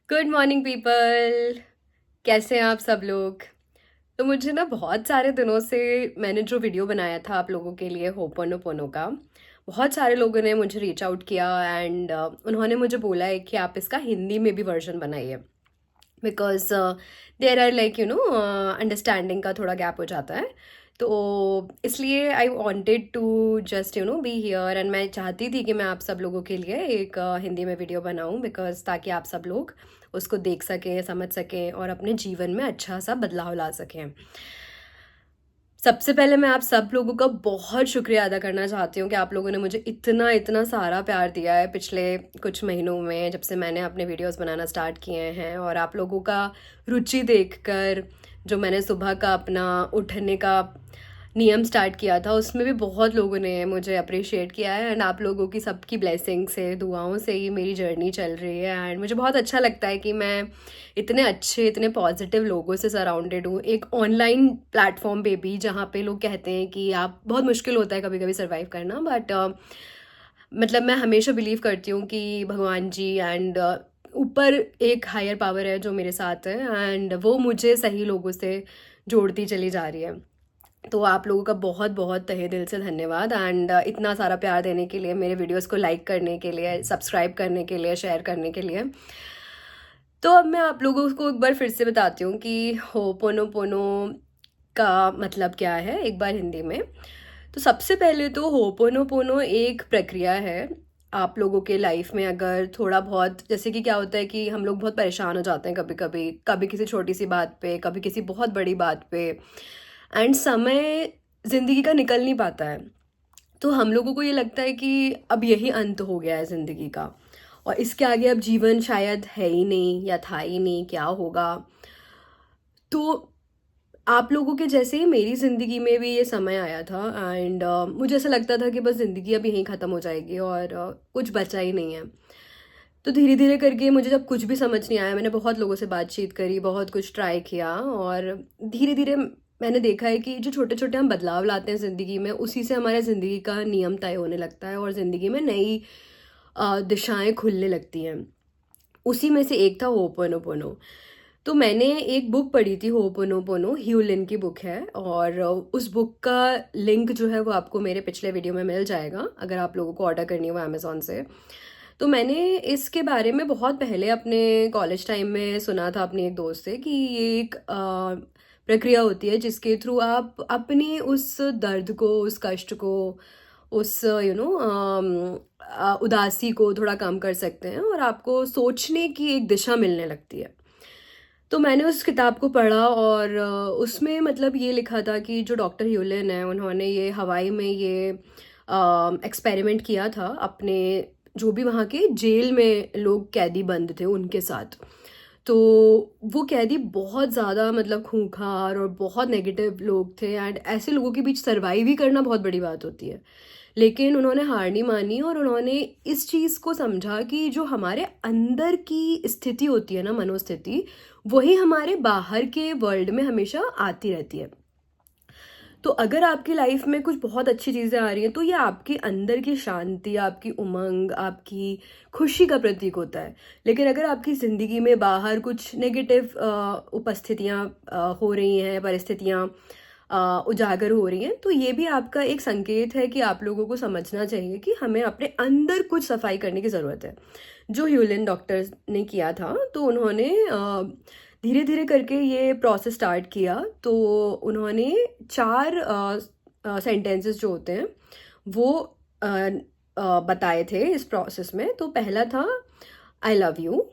Good morning people. कैसे हैं आप सब लोग? तो मुझे ना बहुत सारे दिनों से मैंने जो वीडियो बनाया था आप लोगों के लिए होपोनोपोनो का, बहुत सारे लोगों ने मुझे रीच आउट किया एंड उन्होंने मुझे बोला है कि आप इसका हिंदी में भी वर्जन बनाइए, because there are like understanding का थोड़ा गैप हो जाता है। तो इसलिए I wanted to just be here and मैं चाहती थी कि मैं आप सब लोगों के लिए एक हिंदी में वीडियो बनाऊं, बिकॉज ताकि आप सब लोग उसको देख सकें, समझ सकें और अपने जीवन में अच्छा सा बदलाव ला सकें। सबसे पहले मैं आप सब लोगों का बहुत शुक्रिया अदा करना चाहती हूँ कि आप लोगों ने मुझे इतना इतना सारा प्यार दिया है पिछले कुछ महीनों में, जब से मैंने अपने वीडियोस बनाना स्टार्ट किए हैं। और आप लोगों का रुचि देखकर जो मैंने सुबह का अपना उठने का नियम स्टार्ट किया था, उसमें भी बहुत लोगों ने मुझे अप्रिशिएट किया है एंड आप लोगों की सबकी ब्लेसिंग से, दुआओं से ही मेरी जर्नी चल रही है। एंड मुझे बहुत अच्छा लगता है कि मैं इतने अच्छे, इतने पॉजिटिव लोगों से सराउंडेड हूँ एक ऑनलाइन प्लेटफॉर्म पे भी, जहाँ पे लोग कहते हैं कि आप बहुत मुश्किल होता है कभी कभी सर्वाइव करना, बट मतलब मैं हमेशा बिलीव करती हूँ कि भगवान जी एंड ऊपर एक हायर पावर है जो मेरे साथ है एंड वो मुझे सही लोगों से जोड़ती चली जा रही है। तो आप लोगों का बहुत बहुत तहे दिल से धन्यवाद एंड इतना सारा प्यार देने के लिए, मेरे वीडियोस को लाइक करने के लिए, सब्सक्राइब करने के लिए, शेयर करने के लिए। तो अब मैं आप लोगों को एक बार फिर से बताती हूँ कि होपोनोपोनो का मतलब क्या है, एक बार हिंदी में। तो सबसे पहले तो होपोनोपोनो एक प्रक्रिया है। आप लोगों के लाइफ में अगर थोड़ा बहुत, जैसे कि क्या होता है कि हम लोग बहुत परेशान हो जाते हैं कभी कभी, कभी किसी छोटी सी बात पे, कभी किसी बहुत बड़ी बात पे, एंड समय ज़िंदगी का निकल नहीं पाता है। तो हम लोगों को ये लगता है कि अब यही अंत हो गया है ज़िंदगी का और इसके आगे अब जीवन शायद है ही नहीं या था ही नहीं, क्या होगा। तो आप लोगों के जैसे ही मेरी ज़िंदगी में भी ये समय आया था एंड मुझे ऐसा लगता था कि बस ज़िंदगी अब यहीं ख़त्म हो जाएगी और कुछ बचा ही नहीं है। तो धीरे धीरे करके मुझे जब कुछ भी समझ नहीं आया, मैंने बहुत लोगों से बातचीत करी, बहुत कुछ ट्राई किया और धीरे धीरे मैंने देखा है कि जो छोटे छोटे हम बदलाव लाते हैं ज़िंदगी में, उसी से हमारे ज़िंदगी का नियम तय होने लगता है और ज़िंदगी में नई दिशाएं खुलने लगती हैं। उसी में से एक था होपोनोपोनो। तो मैंने एक बुक पढ़ी थी, होपोनोपोनो, ह्यू लिन की बुक है और उस बुक का लिंक जो है वो आपको मेरे पिछले वीडियो में मिल जाएगा अगर आप लोगों को ऑर्डर करनी हो अमेज़ॉन से। तो मैंने इसके बारे में बहुत पहले अपने कॉलेज टाइम में सुना था अपनी एक दोस्त से कि ये एक प्रक्रिया होती है जिसके थ्रू आप अपनी उस दर्द को, उस कष्ट को, उस उदासी को थोड़ा कम कर सकते हैं और आपको सोचने की एक दिशा मिलने लगती है। तो मैंने उस किताब को पढ़ा और उसमें मतलब ये लिखा था कि जो डॉक्टर ह्यूलिन है, उन्होंने ये हवाई में ये एक्सपेरिमेंट किया था अपने, जो भी वहाँ के जेल में लोग कैदी बंद थे उनके साथ। तो वो कैदी बहुत ज़्यादा मतलब खूंखार और बहुत नेगेटिव लोग थे एंड ऐसे लोगों के बीच सर्वाइव ही करना बहुत बड़ी बात होती है। लेकिन उन्होंने हार नहीं मानी और उन्होंने इस चीज़ को समझा कि जो हमारे अंदर की स्थिति होती है ना, मनोस्थिति, वही हमारे बाहर के वर्ल्ड में हमेशा आती रहती है। तो अगर आपकी लाइफ में कुछ बहुत अच्छी चीज़ें आ रही हैं तो ये आपके अंदर की शांति, आपकी उमंग, आपकी खुशी का प्रतीक होता है। लेकिन अगर आपकी ज़िंदगी में बाहर कुछ नेगेटिव उपस्थितियाँ हो रही हैं, परिस्थितियाँ उजागर हो रही हैं, तो ये भी आपका एक संकेत है कि आप लोगों को समझना चाहिए कि हमें अपने अंदर कुछ सफाई करने की ज़रूरत है। जो ह्यूलिन डॉक्टर्स ने किया था, तो उन्होंने धीरे धीरे करके ये प्रोसेस स्टार्ट किया। तो उन्होंने 4 सेंटेंसेस जो होते हैं वो बताए थे इस प्रोसेस में। तो पहला था आई लव यू,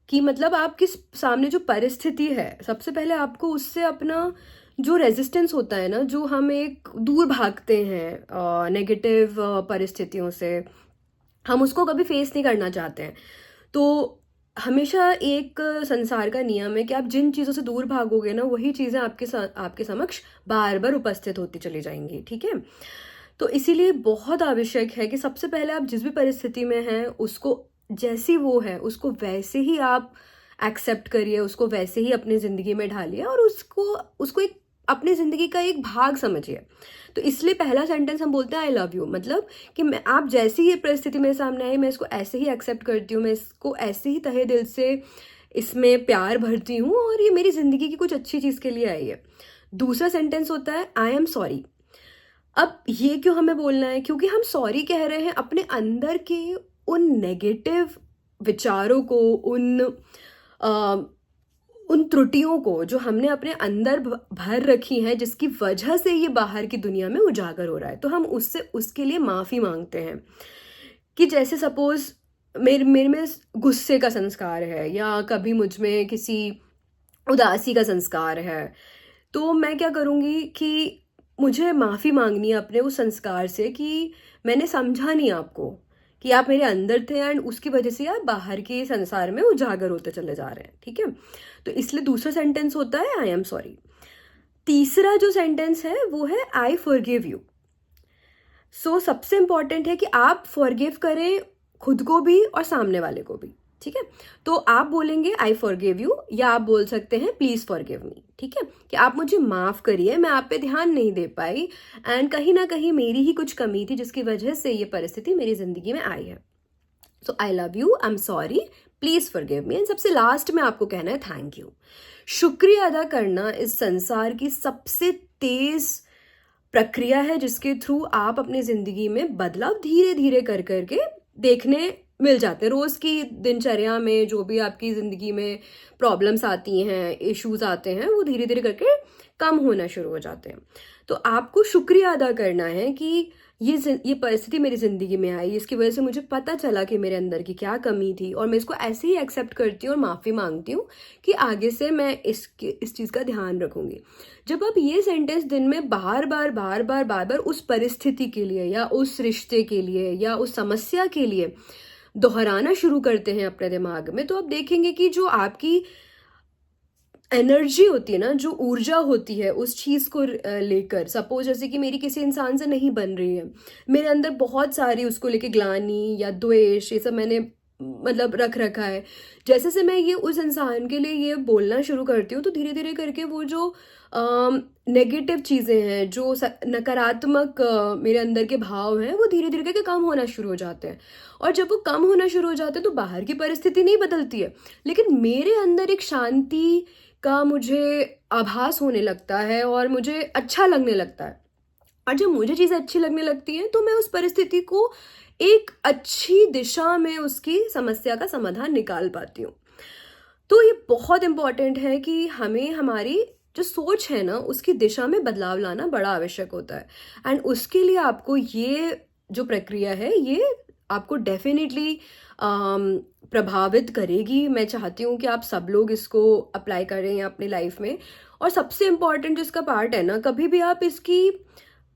कि मतलब आपके सामने जो परिस्थिति है, सबसे पहले आपको उससे अपना जो रेजिस्टेंस होता है ना, जो हम एक दूर भागते हैं नेगेटिव परिस्थितियों से, हम उसको कभी फेस नहीं करना चाहते हैं। तो हमेशा एक संसार का नियम है कि आप जिन चीज़ों से दूर भागोगे ना, वही चीज़ें आपके समक्ष बार बार उपस्थित होती चली जाएंगी, ठीक है। तो इसीलिए बहुत आवश्यक है कि सबसे पहले आप जिस भी परिस्थिति में हैं उसको, जैसी वो है उसको वैसे ही आप एक्सेप्ट करिए, उसको वैसे ही अपनी ज़िंदगी में ढालिए और उसको उसको एक अपनी ज़िंदगी का एक भाग समझिए। तो इसलिए पहला सेंटेंस हम बोलते हैं आई लव यू, मतलब कि मैं, आप जैसी ही परिस्थिति मेरे सामने आई, मैं इसको ऐसे ही एक्सेप्ट करती हूँ, मैं इसको ऐसे ही तहे दिल से इसमें प्यार भरती हूँ और ये मेरी ज़िंदगी की कुछ अच्छी चीज़ के लिए आई है। दूसरा सेंटेंस होता है आई एम सॉरी। अब ये क्यों हमें बोलना है? क्योंकि हम सॉरी कह रहे हैं अपने अंदर के उन नेगेटिव विचारों को, उन त्रुटियों को जो हमने अपने अंदर भर रखी हैं, जिसकी वजह से ये बाहर की दुनिया में उजागर हो रहा है। तो हम उससे उसके लिए माफ़ी मांगते हैं कि जैसे सपोज मेरे में गुस्से का संस्कार है, या कभी मुझ में किसी उदासी का संस्कार है, तो मैं क्या करूँगी कि मुझे माफ़ी मांगनी है अपने उस संस्कार से कि मैंने समझा नहीं आपको कि आप मेरे अंदर थे एंड उसकी वजह से आप बाहर के संसार में उजागर होते चले जा रहे हैं। ठीक है, तो इसलिए दूसरा सेंटेंस होता है आई एम सॉरी। तीसरा जो सेंटेंस है वो है आई फॉरगिव यू। सो सबसे इंपॉर्टेंट है कि आप फॉरगिव करें खुद को भी और सामने वाले को भी। ठीक है, तो आप बोलेंगे आई फॉरगिव यू, या आप बोल सकते हैं प्लीज फॉरगिव मी। ठीक है, कि आप मुझे माफ करिए, मैं आप पे ध्यान नहीं दे पाई एंड कहीं ना कहीं मेरी ही कुछ कमी थी जिसकी वजह से ये परिस्थिति मेरी जिंदगी में आई है। So I love you, I am sorry, please forgive me. And सबसे लास्ट में आपको कहना है थैंक यू। शुक्रिया अदा करना इस संसार की सबसे तेज प्रक्रिया है जिसके थ्रू आप अपनी जिंदगी में बदलाव धीरे धीरे कर करके देखने मिल जाते हैं। रोज की दिनचर्या में जो भी आपकी जिंदगी में प्रॉब्लम्स आती हैं, इश्यूज आते हैं, वो धीरे धीरे करके कम होना शुरू हो जाते हैं। तो आपको शुक्रिया अदा करना है कि ये परिस्थिति मेरी जिंदगी में आई, इसकी वजह से मुझे पता चला कि मेरे अंदर की क्या कमी थी, और मैं इसको ऐसे ही एक्सेप्ट करती हूँ और माफ़ी मांगती हूँ कि आगे से मैं इस चीज़ का ध्यान रखूंगी। जब आप ये सेंटेंस दिन में बार बार उस परिस्थिति के लिए या उस रिश्ते के लिए या उस समस्या के लिए दोहराना शुरू करते हैं अपने दिमाग में, तो आप देखेंगे कि जो आपकी एनर्जी होती है ना, जो ऊर्जा होती है उस चीज़ को लेकर, सपोज जैसे कि मेरी किसी इंसान से नहीं बन रही है, मेरे अंदर बहुत सारी उसको लेके ग्लानि या द्वेष ये सब मैंने मतलब रख रखा है। जैसे से मैं ये उस इंसान के लिए ये बोलना शुरू करती हूँ, तो धीरे धीरे करके वो जो नेगेटिव चीज़ें हैं, जो नकारात्मक मेरे अंदर के भाव हैं, वो धीरे धीरे करके कम होना शुरू हो जाते हैं। और जब वो कम होना शुरू हो जाते हैं तो बाहर की परिस्थिति नहीं बदलती है, लेकिन मेरे अंदर एक शांति का मुझे आभास होने लगता है और मुझे अच्छा लगने लगता है। और जब मुझे चीज़ें अच्छी लगने लगती हैं तो मैं उस परिस्थिति को एक अच्छी दिशा में उसकी समस्या का समाधान निकाल पाती हूँ। तो ये बहुत इम्पॉर्टेंट है कि हमें हमारी जो सोच है ना उसकी दिशा में बदलाव लाना बड़ा आवश्यक होता है। एंड उसके लिए आपको ये जो प्रक्रिया है ये आपको डेफिनेटली प्रभावित करेगी। मैं चाहती हूँ कि आप सब लोग इसको अप्लाई करें अपनी लाइफ में। और सबसे इम्पॉर्टेंट जो इसका पार्ट है ना, कभी भी आप इसकी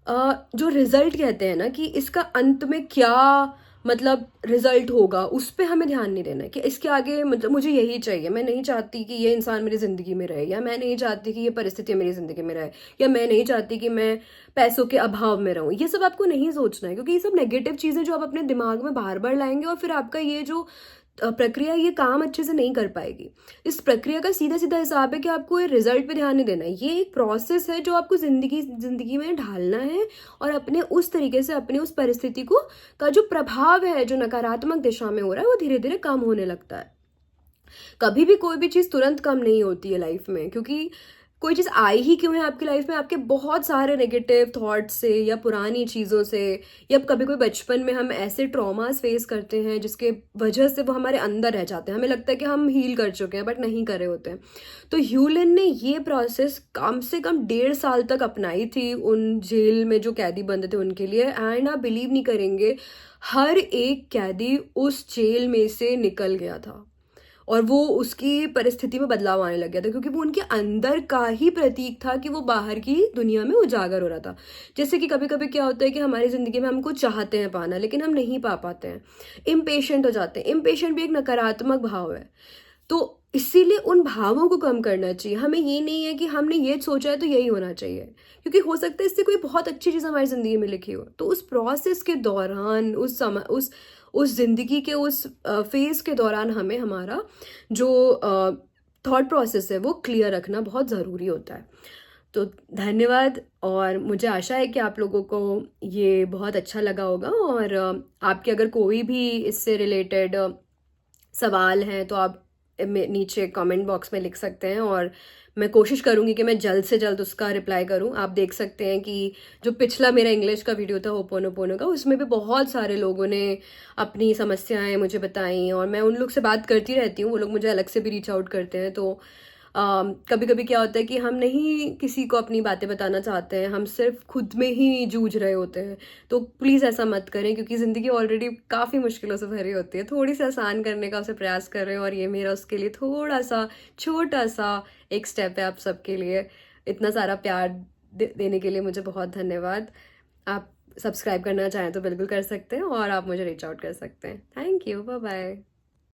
जो रिजल्ट कहते हैं ना कि इसका अंत में क्या मतलब रिजल्ट होगा, उस पर हमें ध्यान नहीं देना है कि इसके आगे मतलब मुझे यही चाहिए, मैं नहीं चाहती कि ये इंसान मेरी ज़िंदगी में रहे, या मैं नहीं चाहती कि ये परिस्थिति मेरी ज़िंदगी में रहे, या मैं नहीं चाहती कि मैं पैसों के अभाव में रहूं। ये सब आपको नहीं सोचना है, क्योंकि ये सब नेगेटिव चीज़ें जो आप अपने दिमाग में बार बार लाएंगे और फिर आपका ये जो प्रक्रिया ये काम अच्छे से नहीं कर पाएगी। इस प्रक्रिया का सीधा सीधा हिसाब है कि आपको ये रिजल्ट पे ध्यान नहीं देना है। ये एक प्रोसेस है जो आपको जिंदगी में ढालना है और अपने उस तरीके से अपने उस परिस्थिति को का जो प्रभाव है जो नकारात्मक दिशा में हो रहा है वो धीरे धीरे कम होने लगता है। कभी भी कोई भी चीज़ तुरंत कम नहीं होती है लाइफ में, क्योंकि कोई चीज़ आई ही क्यों है आपकी लाइफ में, आपके बहुत सारे नेगेटिव थॉट्स से या पुरानी चीज़ों से, या कभी कोई बचपन में हम ऐसे ट्रॉमास फेस करते हैं जिसके वजह से वो हमारे अंदर रह जाते हैं। हमें लगता है कि हम हील कर चुके हैं बट नहीं कर रहे होते हैं। तो ह्यूलिन ने ये प्रोसेस कम से कम 1.5 साल तक अपनाई थी उन जेल में जो कैदी बंद थे उनके लिए। एंड आप बिलीव नहीं करेंगे, हर एक कैदी उस जेल में से निकल गया था और वो उसकी परिस्थिति में बदलाव आने लग गया था, क्योंकि वो उनके अंदर का ही प्रतीक था कि वो बाहर की दुनिया में उजागर हो रहा था। जैसे कि कभी कभी क्या होता है कि हमारी ज़िंदगी में हम कुछ चाहते हैं पाना लेकिन हम नहीं पा पाते हैं, इम्पेशेंट हो जाते हैं। इम्पेशेंट भी एक नकारात्मक भाव है, तो इसीलिए उन भावों को कम करना चाहिए। हमें ये नहीं है कि हमने ये सोचा है तो यही होना चाहिए, क्योंकि हो सकता है इससे कोई बहुत अच्छी चीज़ हमारी ज़िंदगी में लिखी हो। तो उस प्रोसेस के दौरान उस जिंदगी के उस फेज के दौरान हमें हमारा जो थॉट प्रोसेस है वो क्लियर रखना बहुत ज़रूरी होता है। तो धन्यवाद, और मुझे आशा है कि आप लोगों को ये बहुत अच्छा लगा होगा। और आपके अगर कोई भी इससे रिलेटेड सवाल हैं तो आप नीचे कमेंट बॉक्स में लिख सकते हैं, और मैं कोशिश करूँगी कि मैं जल्द से जल्द उसका रिप्लाई करूँ। आप देख सकते हैं कि जो पिछला मेरा इंग्लिश का वीडियो था होपोनोपोनो का, उसमें भी बहुत सारे लोगों ने अपनी समस्याएं मुझे बताई, और मैं उन लोग से बात करती रहती हूँ। वो लोग मुझे अलग से भी रीच आउट करते हैं। तो कभी कभी क्या होता है कि हम नहीं किसी को अपनी बातें बताना चाहते हैं, हम सिर्फ खुद में ही जूझ रहे होते हैं। तो प्लीज़ ऐसा मत करें, क्योंकि ज़िंदगी ऑलरेडी काफ़ी मुश्किलों से भरी होती है। थोड़ी सी आसान करने का उसे प्रयास कर रहे हैं, और ये मेरा उसके लिए थोड़ा सा छोटा सा एक स्टेप है आप सबके लिए। इतना सारा प्यार देने के लिए मुझे बहुत धन्यवाद। आप सब्सक्राइब करना चाहें तो बिल्कुल कर सकते हैं, और आप मुझे रीच आउट कर सकते हैं। Thank you, bye bye.